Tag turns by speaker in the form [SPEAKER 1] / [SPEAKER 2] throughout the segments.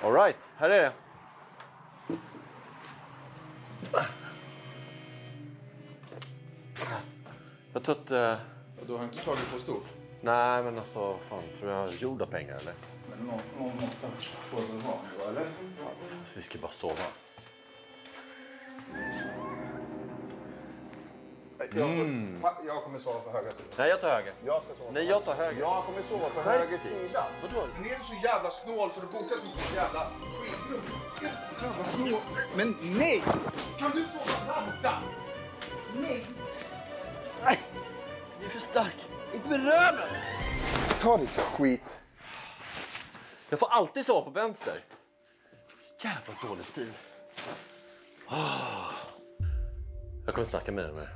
[SPEAKER 1] All right, här är det. Jag tror att...
[SPEAKER 2] Du har inte slagit på stort?
[SPEAKER 1] Nej, men alltså, fan, tror jag gjorda pengar, eller?
[SPEAKER 2] Men någon måtta får det väl vara, eller?
[SPEAKER 1] Fast vi ska bara sova.
[SPEAKER 2] Jag kommer sova på höger sida.
[SPEAKER 1] Nej, jag tar höger.
[SPEAKER 2] Jag ska sova.
[SPEAKER 1] Nej, jag tar höger.
[SPEAKER 2] Jag kommer sova på höger sida.
[SPEAKER 1] Vadå?
[SPEAKER 2] Men är du så jävla snål så du bokar så jävla skitrum? Jävla snål. Men nej! Kan du sova lamta? Nej!
[SPEAKER 1] Nej, det är för stark. Inte med röven.
[SPEAKER 2] Ta ditt skit.
[SPEAKER 1] Jag får alltid sova på vänster. Jävla dålig stil. Jag kommer snacka med dig med.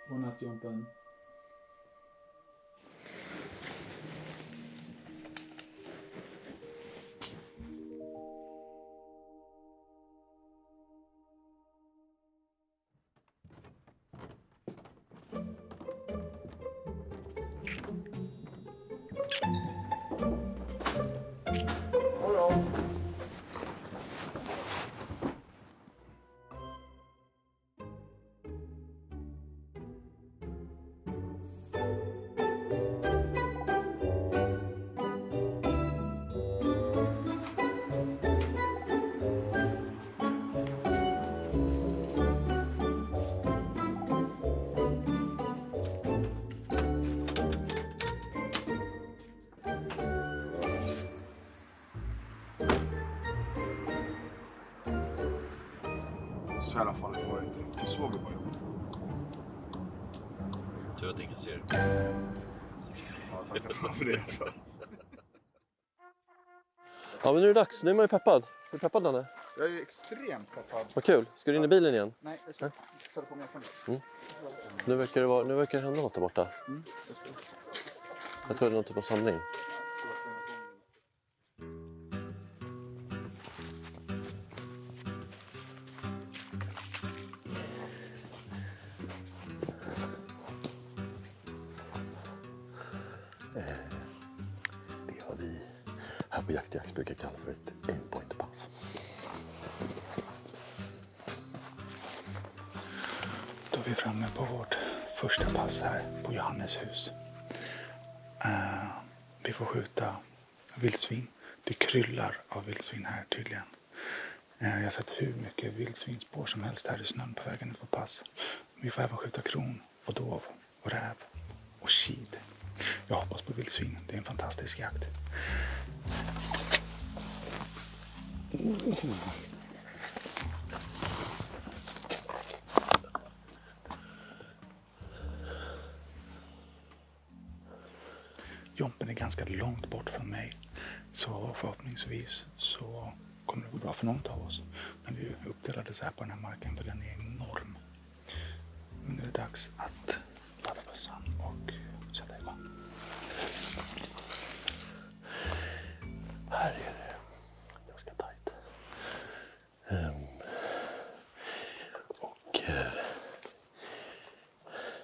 [SPEAKER 3] Godnatt, Jompen.
[SPEAKER 2] Så i alla fall var det inte. Du sover bara.
[SPEAKER 1] Tur att ingen ser.
[SPEAKER 2] Ja, tackar för det. Så.
[SPEAKER 1] Ja, men nu är det dags. Nu är man ju peppad. Är du peppad, Danne?
[SPEAKER 2] Jag är extremt peppad.
[SPEAKER 1] Vad kul. Ska du in i bilen igen?
[SPEAKER 2] Nej, jag ska sätta på mig jackan.
[SPEAKER 1] Nu verkar det hända något där borta. Jag tror det är någon typ av samling. Det har vi här på Jakt brukar kalla för ett aimpoint-pass.
[SPEAKER 3] Då är vi framme på vårt första pass här på Johanneshus. Vi får skjuta vildsvin. Det kryllar av vildsvin här tydligen. Jag har sett hur mycket vildsvinspår som helst här i snön på vägen ut på pass. Vi får även skjuta kron och dov och räv och kid. Jag hoppas på vildsvin. Det är en fantastisk jakt. Jompen är ganska långt bort från mig. Så förhoppningsvis så kommer det gå bra för någon av oss. Men vi är uppdelade så här på den här marken för den är enorm. Men nu är det dags att ladda bössan och sätta igång.
[SPEAKER 1] Här är det ganska tajt.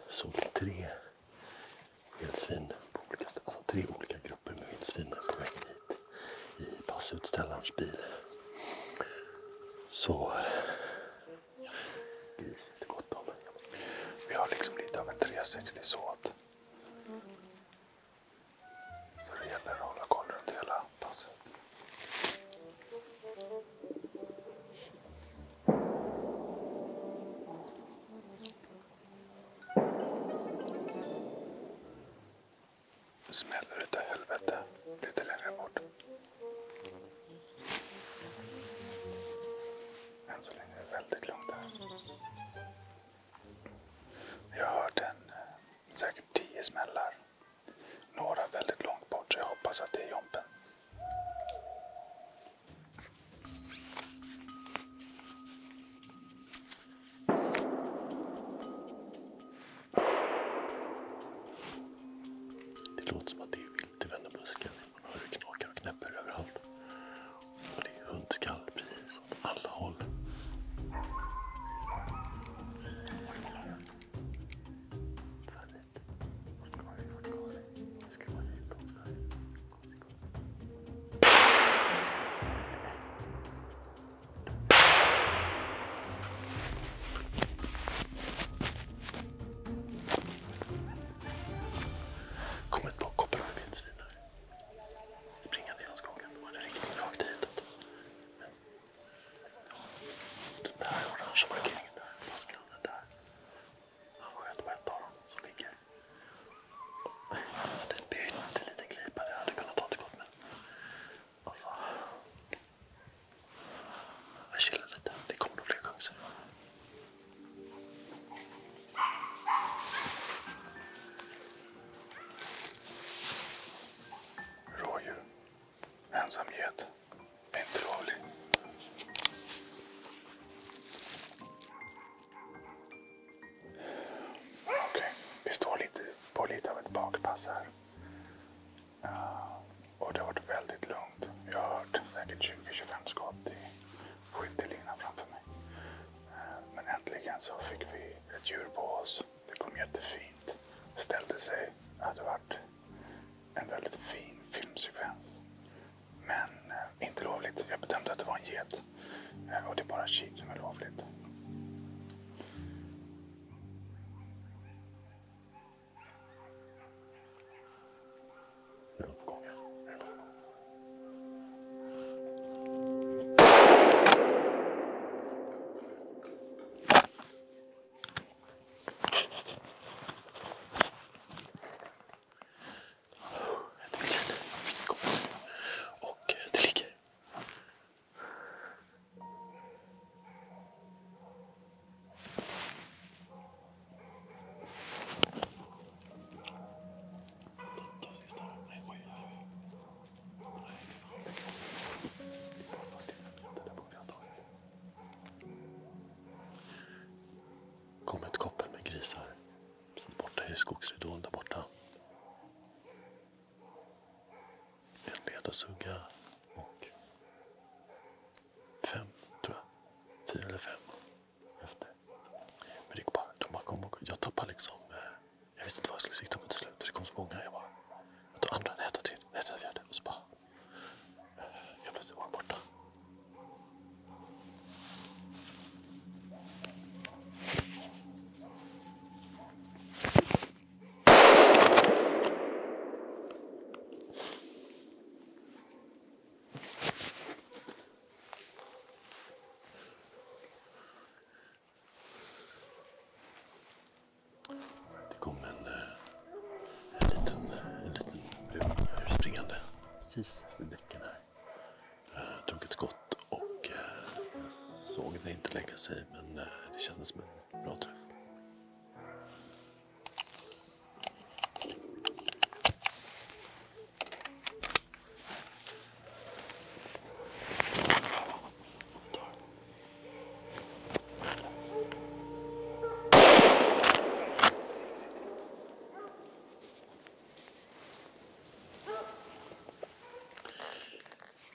[SPEAKER 1] Såg 3 vildsvin på olika ställen. Alltså 3 olika grupper med vildsvin på vägen hit i passutställarens bil. Så gris finns det gott om.
[SPEAKER 3] Vi har liksom lite av en 360-såt. Så det gäller att hålla koll runt hela passet. Det smäller utav helvete lite längre bort. Än så länge är det väldigt lugnt här. Jag har hört säkert 10 smällar. Några väldigt långt bort så jag hoppas att det är Jompen.
[SPEAKER 1] Det låter som att det är vilt i vännebusken.
[SPEAKER 3] ensam get. Inte lovlig. Okej, vi står på lite av ett bakpass här. Och det har varit väldigt lugnt. Jag har hört säkert 20-25 skott i skyttelinan framför mig. Men äntligen så fick vi ett djur på oss. Det kom jättefint. Ställde sig. Det hade varit en väldigt fin filmsekvens. Men inte lovligt. Jag bedömde att det var en get. Och det är bara shit som är lovligt.
[SPEAKER 1] Kom ett koppel med grisar. Så borta i skogsridån där borta. En ledarsugga och 5, tror jag. 4 eller 5 efter. Men det bara, de bara kom och jag tappade liksom. Jag visste inte vad jag skulle sikta på till slut. Det kom så många. Jag tog andra, jag tog till, jag tog fjärde. Och så bara. Jag plötsligt var borta. Det kom en liten brun springande precis vid bäcken här. Tog ett skott och såg det inte lägga sig, men det kändes som en bra träff.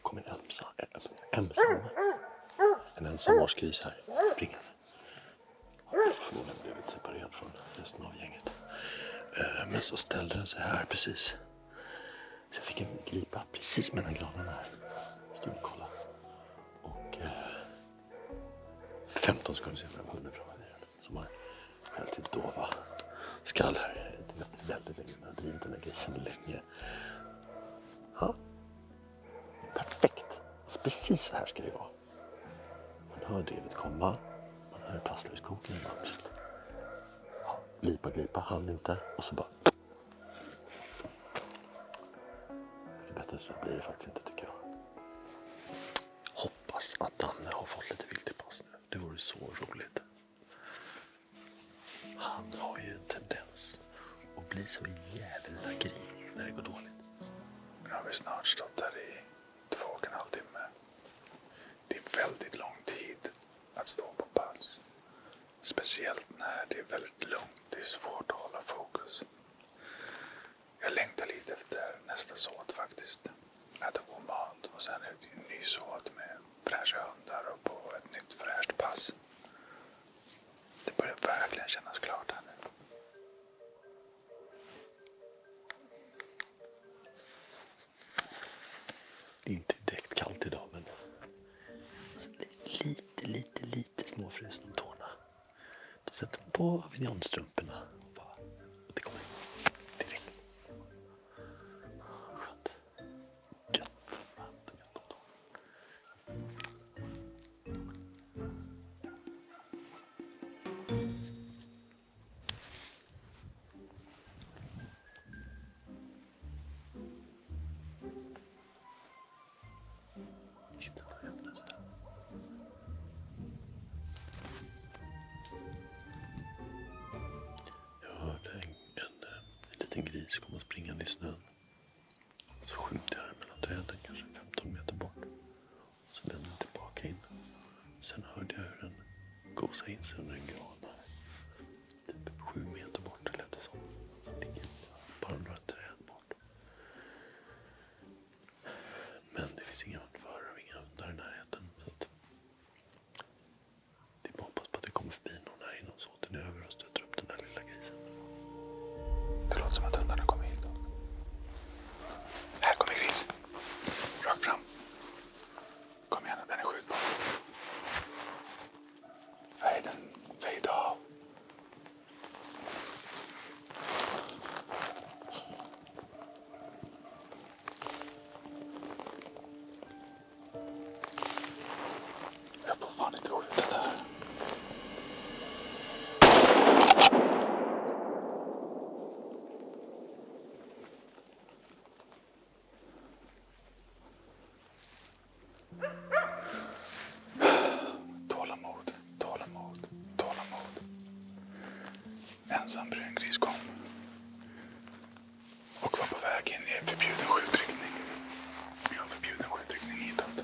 [SPEAKER 1] Kom en ensammarsgris här, springande. Förmodligen blev separerad från resten av gänget. Men så ställde den sig här precis. Så jag fick en glipa precis mellan granarna här. Stod och kolla. Och 15 sekunder senare var hunden framme i den. Som har skällt till dova skall här. Det var väldigt länge. Jag har drivit den här grisen länge. Ja. Perfekt. Alltså precis så här ska det vara. Man hör drevet komma. Man hör passlöskoken i närmast. Ja, glipa, hann inte. Och så bara. Mycket bättre så blir det faktiskt inte, tycker jag. Hoppas att Danne har fått lite vilt i pass nu. Det vore så roligt. Han har ju en tendens att bli så jävla grinig när det går dåligt.
[SPEAKER 3] Nu har vi snart stått där i 2,5 timmar. Det är väldigt lång tid att stå på pass. Speciellt när det är väldigt lugnt. Det är svårt att hålla fokus. Jag längtar lite efter nästa såt faktiskt. Äta god mat och sen ut i en ny såt med fräscha hundar och på ett nytt fräscht pass. Det börjar verkligen kännas klart här nu.
[SPEAKER 1] Det är inte direkt kallt idag, men alltså lite småfrysen om tårna. Då sätter man på avignonstrumporna och det kommer direkt. Skönt. Gött. Varmt och gött om tårna. Jag hörde en liten gris komma springande i snön. Så skymtade jag mellan träden, kanske 15 15 meter bort. Så vände den tillbaka in. Sen hörde jag hur den gosade in sig under en gran. Typ 7 meter bort, det lät det som. Så ligger bara några träd bort. Men det finns inga hundförare och inga hundar i närheten. Så att det är bara hoppas på att det kommer förbi någon här innan såten är över och stöter upp den där lilla grisen.
[SPEAKER 3] Det låter som att hundarna kommer hit. Här kommer gris. Rakt fram. Kom igen, den är skjutbar. Nej, den väjde av. Jag får fan inte skjuta där. Tålamod, tålamod, tålamod. Ensam brun gris kom. Och var på väg in i en förbjuden skjutriktning. Jag har förbjuden skjutriktning hitåt.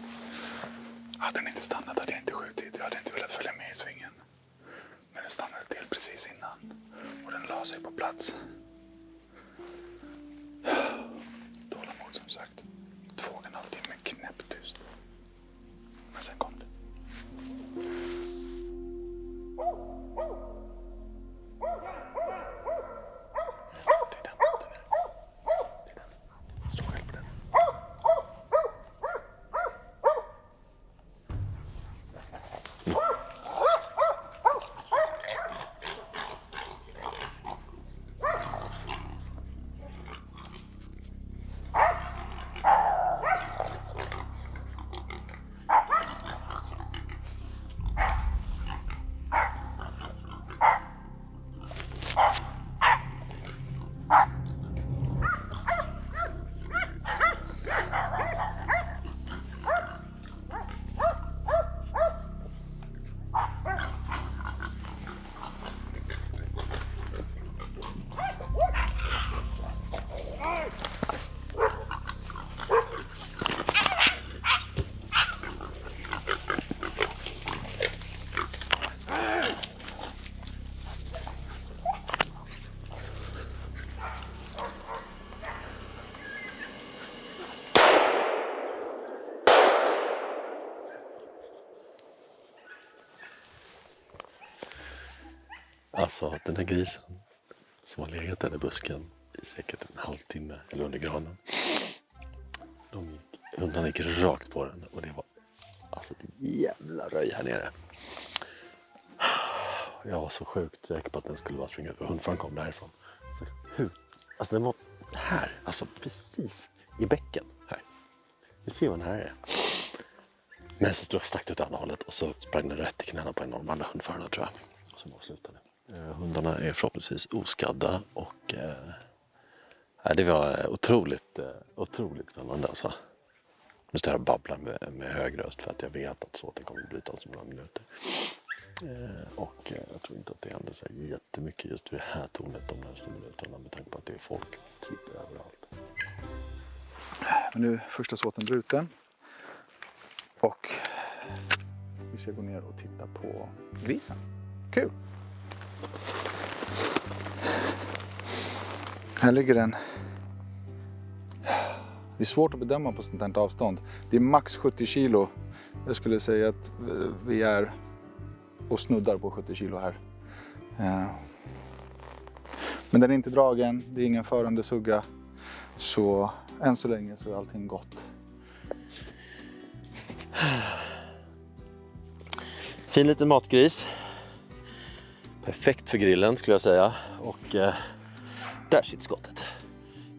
[SPEAKER 3] Hade den inte stannat hade jag inte skjutit. Jag hade inte velat följa med i svingen. Men den stannade till precis innan. Och den la sig på plats. Tålamod som sagt. 2,5 timmar knäpptyst. Men sen kom det.
[SPEAKER 1] Det är den. Stå själv på den. Alltså den här grisen som har legat där i busken i säkert en halvtimme eller under granen. Hundarna gick rakt på den och det var alltså ett jävla röj här nere. Jag var så sjukt säker på att den skulle bara springa ut och hundföraren kom därifrån. Så, hur? Alltså den var här, alltså precis i bäcken här. Vi ser vad den här är. Men så stack det åt andra hållet och så sprang den rätt i knäna på en av de andra hundförarna tror jag. Och så bara slutade. Hundarna är förhoppningsvis oskadda och det var otroligt spännande alltså. Nu står jag och babblar med hög röst för att jag vet att såten kommer att bryta om några minuter. Och jag tror inte att det händer så jättemycket just vid det här tornet de nästa minuterna med tanke på att det är folk typ överallt.
[SPEAKER 3] Men nu är första såten bruten. Och vi ska gå ner och titta på grisen. Kul! Här ligger den. Det är svårt att bedöma på sånt här avstånd. Det är max 70 kilo. Jag skulle säga att vi är och snuddar på 70 kilo här. Men den är inte dragen. Det är ingen förande sugga. Så än så länge så är allting gott.
[SPEAKER 1] Fin liten matgris. Perfekt för grillen skulle jag säga. Och där sitter skottet.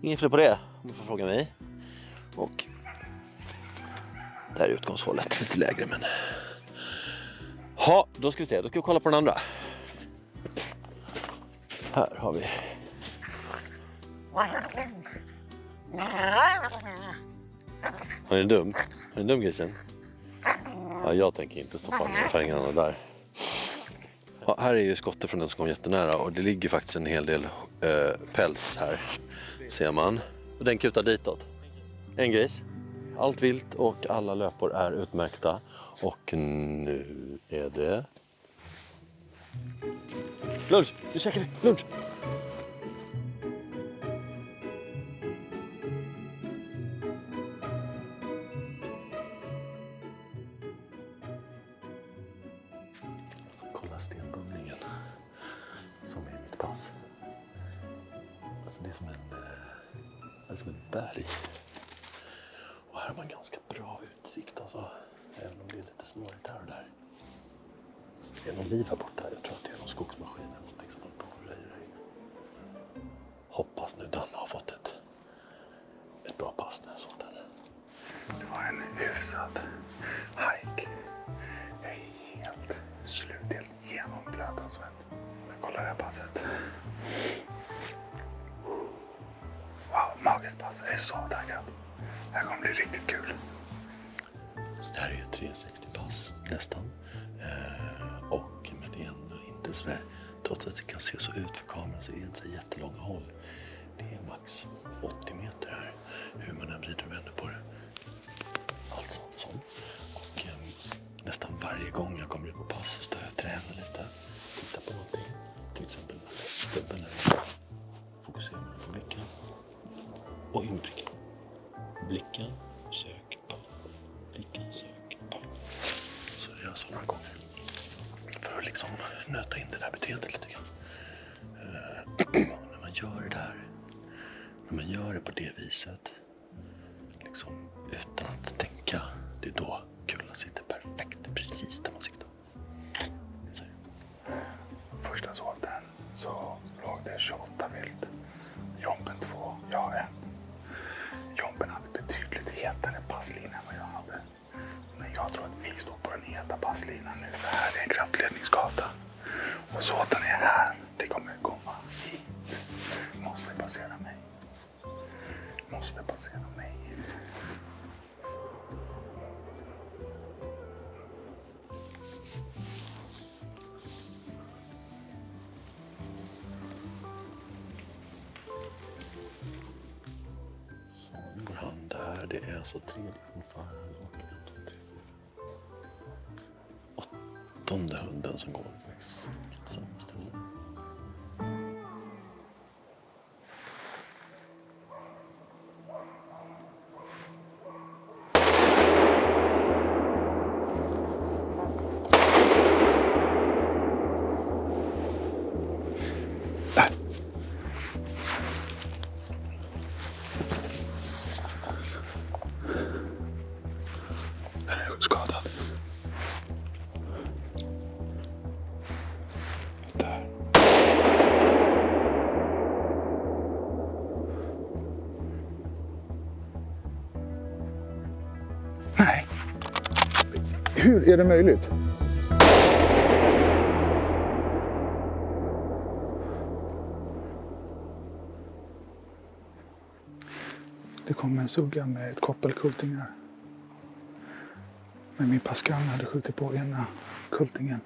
[SPEAKER 1] Ingen fel på det om du får fråga mig. Och där är utgångshållet lite lägre men... Ja, då ska vi se. Då ska vi kolla på den andra. Här har vi... Han är dum. Han är dum grisen. Ja, jag tänker inte stoppa ner färgerna där. Ja, här är ju skottet från den som kom jättenära och det ligger faktiskt en hel del päls här. Ser man. Och den kutar ditåt. En gris. allt vilt och alla löpor är utmärkta. Och nu är det lunch. Nu käkar vi lunch. Så kolla stenbumlingen som är mitt pass. Alltså det är som ett berg. Och här har man ganska bra utsikt alltså. Även om det är lite snårigt här och där. Det är någon liv här borta. Jag tror att det är någon skogsmaskin eller någonting som håller på och röjer. Hoppas nu Danne har fått ett bra pass när jag såg den.
[SPEAKER 3] Det var en hyfsad hike. Jag är helt slut, helt genomblöt av svett. Men kolla det här passet. Wow, magiskt pass. Jag är så taggad. Det här kommer bli riktigt kul.
[SPEAKER 1] Så det här är ju 360 pass nästan. Men det är ändå inte så där. Trots att det kan se så ut för kameran så är det inte så jättelånga håll. Det är max 80 meter här. Hur man än vrider och vänder på det. Allt sånt. Och nästan varje gång jag kommer ut på pass så står jag och tränar lite. Tittar på någonting. Till exempel stubben eller fokuserar på blicken. Och inblicken. Blicken, sök på. Blicken, sök på. Så det gör jag så några gånger. För att liksom nöta in det där beteendet lite grann. När man gör det där. När man gör det på det viset. Liksom utan att tänka. Det är då kullen sitter perfekt. Precis där man siktar.
[SPEAKER 3] Första såten så låg det 28 vilt. Jompen 2, jag 1. Jompen hade betydligt hetare passlina än vad jag hade. Men jag tror att vi står på den heta passlinan nu. För här är en kraftledningsgata. Och såten är här. Det kommer komma hit. Måste passera mig. Måste passera mig.
[SPEAKER 1] Så nu går han där. Det är alltså tredje anföraren och 1, 2, 3, 4. 8:e hunden som går på exakt samma ställe.
[SPEAKER 3] Den är skadad. Där. Nej. Hur är det möjligt? Det kom en sugga med ett koppel kultingar. Men min passgrann hade skjutit på ena kultingen.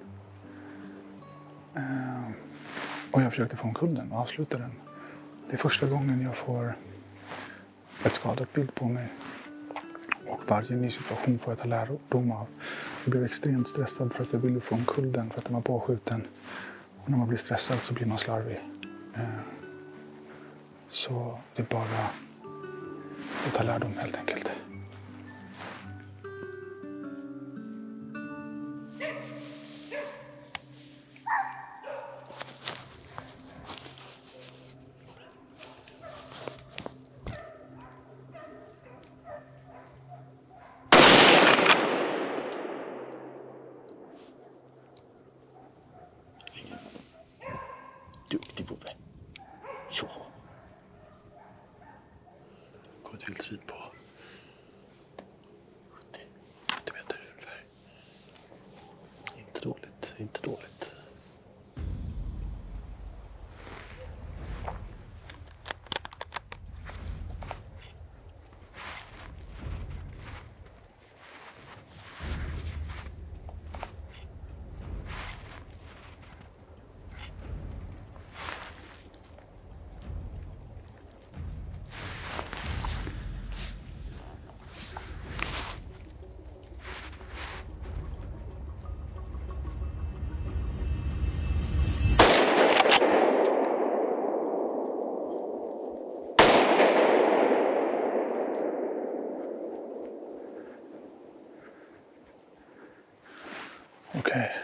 [SPEAKER 3] Och jag försökte få en kulden och avsluta den. Det är första gången jag får ett skadat bild på mig. Och varje ny situation får jag ta lärdom av. Jag blev extremt stressad för att jag ville få en kulden för att den var påskjuten. Och när man blir stressad så blir man slarvig. Så det är bara att ta lärdom helt enkelt.
[SPEAKER 1] Duktig Bobbe. Ja. Går ett vildsvin på 70 meter ungefär. Inte dåligt, inte dåligt.
[SPEAKER 3] Okej.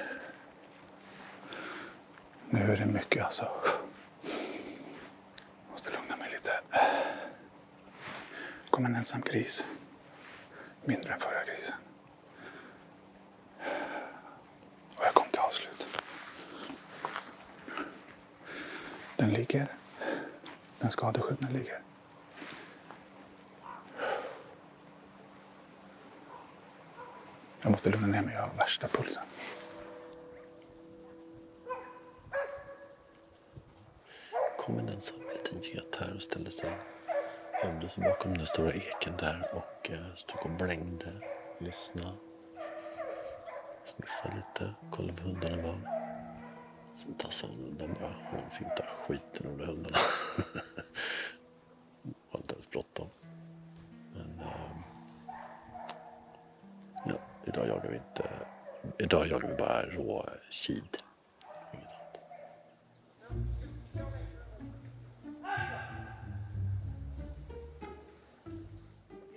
[SPEAKER 3] Nu är det mycket alltså. Måste lugna mig lite. Kom en ensam gris. Mindre än förra grisen. Och jag kom till avslut. Den ligger. Den skadeskjutna ligger. Jag måste lugna ner mig, jag har värsta pulsen.
[SPEAKER 1] Kom en ensam liten get här och ställde sig. Gömde sig bakom den stora eken där och stod och blängde. Lyssna. Sniffa lite. Kolla vad hundarna var. Sen tassade hon undan bara. Hon fintade skiten under hundarna. Det var inte ens bråttom. Men ja, idag jagar vi inte. Idag jagar vi bara rå kid. Inget annat.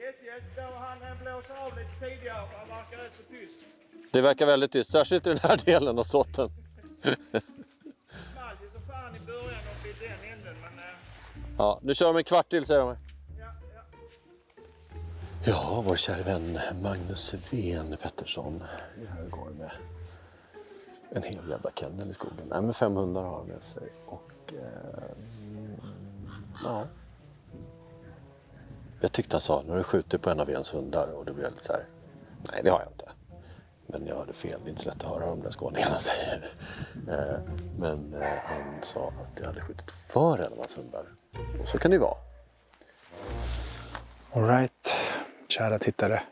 [SPEAKER 2] Yes, där var han blåser av lite tidigare. Han verkar rätt så tyst.
[SPEAKER 1] Det verkar väldigt tyst, särskilt i den här delen av såten.
[SPEAKER 2] Det small ju så fan i början och vid den änden, men...
[SPEAKER 1] Ja, nu kör de en kvart till, säger de.
[SPEAKER 2] Ja.
[SPEAKER 1] Ja, vår kära vän Magnus Ven Pettersson. Här går med en hel jävla kennel i skogen. Nej, men 5 hundar har han med sig. Och ja. Jag tyckte han sa, när du skjuter på en av ens hundar, och det blev lite så här. Nej, det har jag inte. Men jag hade fel, det är inte så lätt att höra om det skåningarna säger. Men han sa att jag hade skjutit för en av hans hundar. Och så kan det ju vara.
[SPEAKER 3] All right, kära tittare.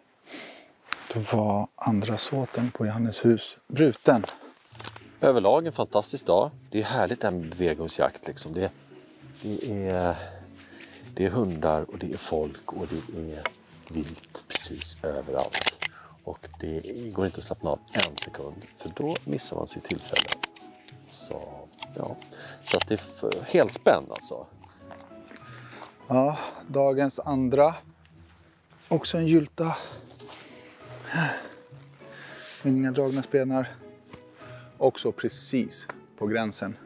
[SPEAKER 3] Det var andra såten på Johannes hus bruten.
[SPEAKER 1] Överlag en fantastisk dag. Det är härligt det här med bevegungsjakt liksom. Det är hundar och det är folk och det är vilt precis överallt. Och det går inte att slappna av en sekund, för då missar man sitt tillfälle. Så ja, så att det är helspänn alltså.
[SPEAKER 3] Ja, dagens andra. Också en gylta. Inga dragna spenar. Också precis på gränsen.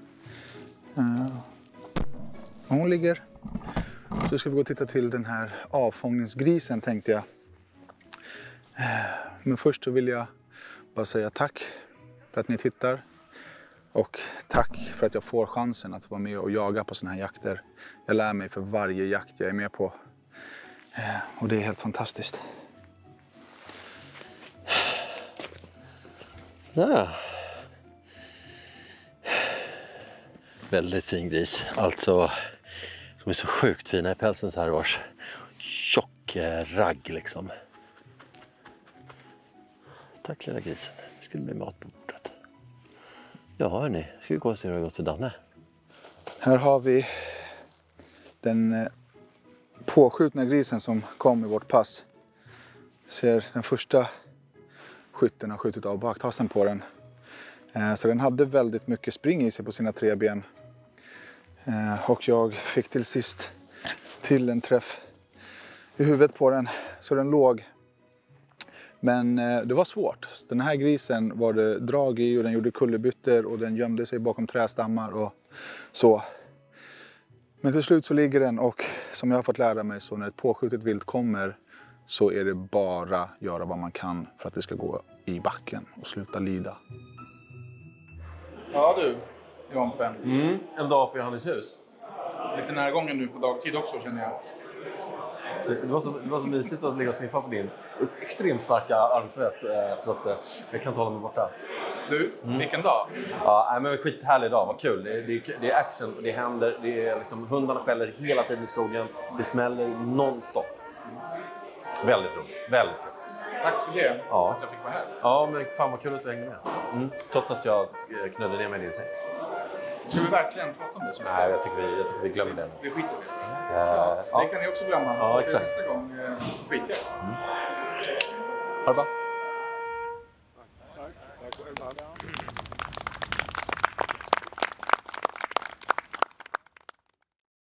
[SPEAKER 3] Hon ligger. Så ska vi gå och titta till den här avfångningsgrisen, tänkte jag. Men först så vill jag bara säga tack för att ni tittar. Och tack för att jag får chansen att vara med och jaga på såna här jakter. Jag lär mig för varje jakt jag är med på. Och det är helt fantastiskt.
[SPEAKER 1] Ja. Väldigt fin gris. Alltså, de är så sjukt fina i pälsen så här års. Tjock ragg liksom. Tack lilla grisen. Det skulle bli mat på bordet. Ja hörni, ska vi gå och se hur det har gått för Danne?
[SPEAKER 3] Här har vi den påskjutna grisen som kom i vårt pass. Ser den första skytten har skjutit av baktassen på den. Så den hade väldigt mycket spring i sig på sina 3 ben. Och jag fick till sist till en träff i huvudet på den. Så den låg. Men det var svårt. Den här grisen var det drag i och den gjorde kullerbyttor och den gömde sig bakom trästammar och så. Men till slut så ligger den, och som jag har fått lära mig, så när ett påskjutet vilt kommer så är det bara göra vad man kan för att det ska gå i backen och sluta lida. Ja du, Jompen.
[SPEAKER 1] En dag på Johannes hus.
[SPEAKER 3] Lite närgången nu på dagtid också, känner jag.
[SPEAKER 1] Det var så mysigt att ligga och sniffa på din extremt starka armsvett, så att jag kan inte hålla mig borta.
[SPEAKER 3] Du, vilken dag?
[SPEAKER 1] Ja, men skithärlig dag, vad kul. Det är action, det händer, det är liksom, hundarna skäller hela tiden i skogen. Det smäller nonstop. Väldigt roligt, väldigt kul.
[SPEAKER 3] Tack för det,
[SPEAKER 1] Ja.
[SPEAKER 3] att jag fick vara här.
[SPEAKER 1] Ja, men fan vad kul att du hängde med. Trots att jag knödde ner mig i din säng.
[SPEAKER 3] Ska vi verkligen prata om det? Så
[SPEAKER 1] Nej, jag tycker vi glömmer det.
[SPEAKER 3] vi skiter i det. Det kan ni också glömma.
[SPEAKER 1] Ja, exakt.
[SPEAKER 3] Nästa gång skiter jag.
[SPEAKER 1] Ha det bra.
[SPEAKER 3] Tack själv.